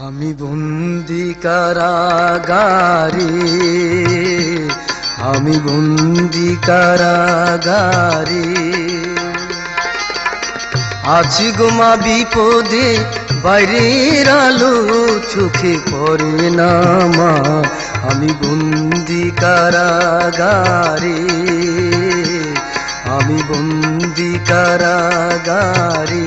আমি বন্দি কারাগারে, আমি বন্দি কারাগারে, আছি গো মা বিপদে, বাইরের আলো চোখে পড়ে না মা। আমি বন্দি কারাগারে, আমি বন্দি কারাগারে।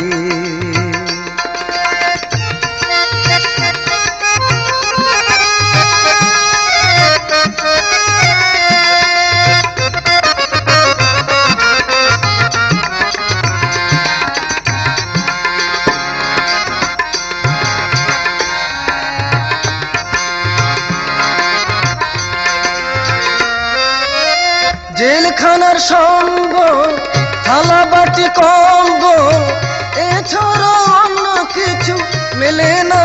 জেলখানার সঙ্গ, থালা বাটি কম্বল, এছাড়া অন্য কিছু মেলে না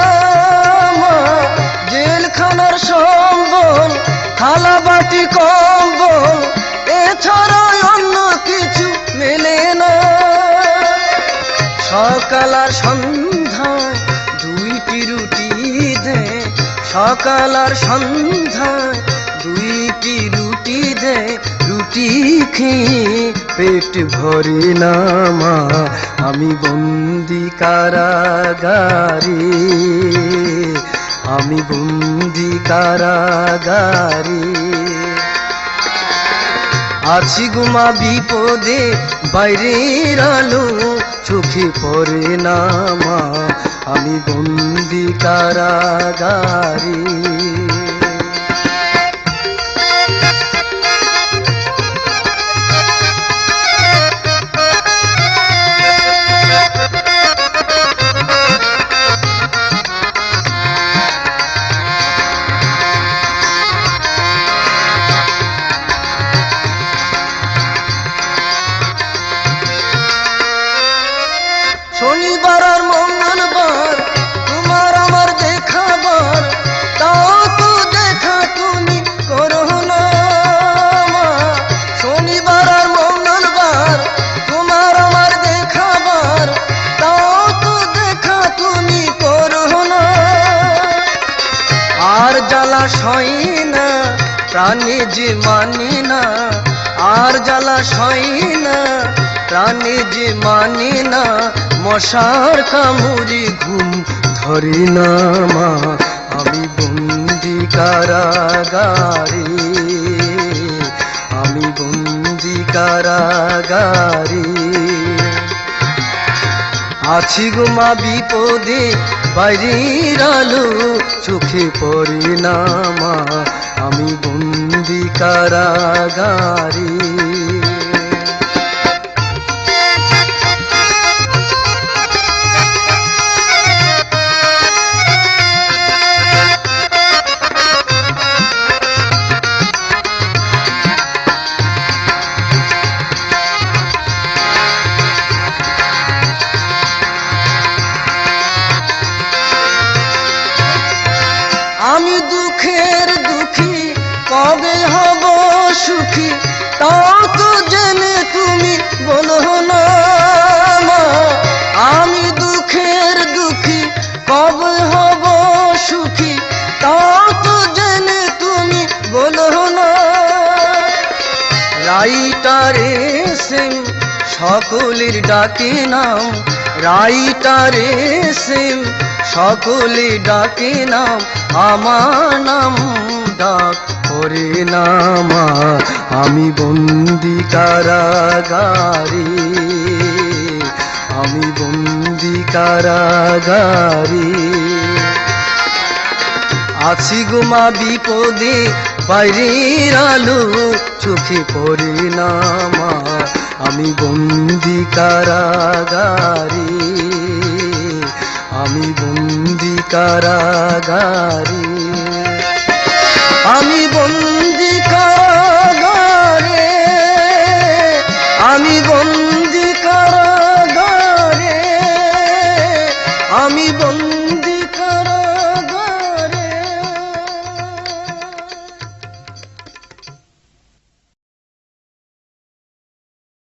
মা। জেলখানার সম্বল, থালা বাটি কম্বল, এছাড়া অন্য কিছু মেলে না। সকাল আর সন্ধ্যায় দুইটি রুটি দে, সকাল আর সন্ধ্যায় দুইটি রুটি দে, রুটি খেয়ে পেট ভরে না মা। আমি বন্দি কারাগারে, আমি বন্দি কারাগারে, আছি গো মা বিপদে, বাইরের আলো চোখে পড়ে না মা। আমি বন্দি কারাগারে। শনিবার আর মঙ্গলবার তোমার আমার দেখাবার, তাও তো দেখা তুমি করো না মা। শনিবার আর মঙ্গলবার তোমার আমার দেখাবার, তাও তো দেখা তুমি করো না। আর জ্বালা সয় না প্রাণে যে মানে না, আর জ্বালা সয় না প্রাণে যে মানে না। মশার কামড়ে ঘুম ধরে না মা। আমি বন্দি কারাগারে, আমি বন্দি কারাগারে, আছি গো মা বিপদে, বাইরের আলো চোখে পড়ে না মা। আমি বন্দি কারাগারে। আমি দুঃখের দুঃখী, কবে হব সুখী, তাও তো জেনে তুমি বলো না মা। আমি দুঃখের দুঃখী, কবে হব সুখী, তাও তো জেনে তুমি বলো না। রাইটারে সেম সকলের ডাকে নাম, রাইটারে সেম সকলে ডাকে নাম, আমার নাম ডাক করে না মা। আমি বন্দি কারাগারে, আমি বন্দি কারাগারে, আছি গো মা বিপদে, বাইরের আলো চোখে পড়ে না মা। আমি বন্দি কারাগারে, আমি বন্দি কারাগারে।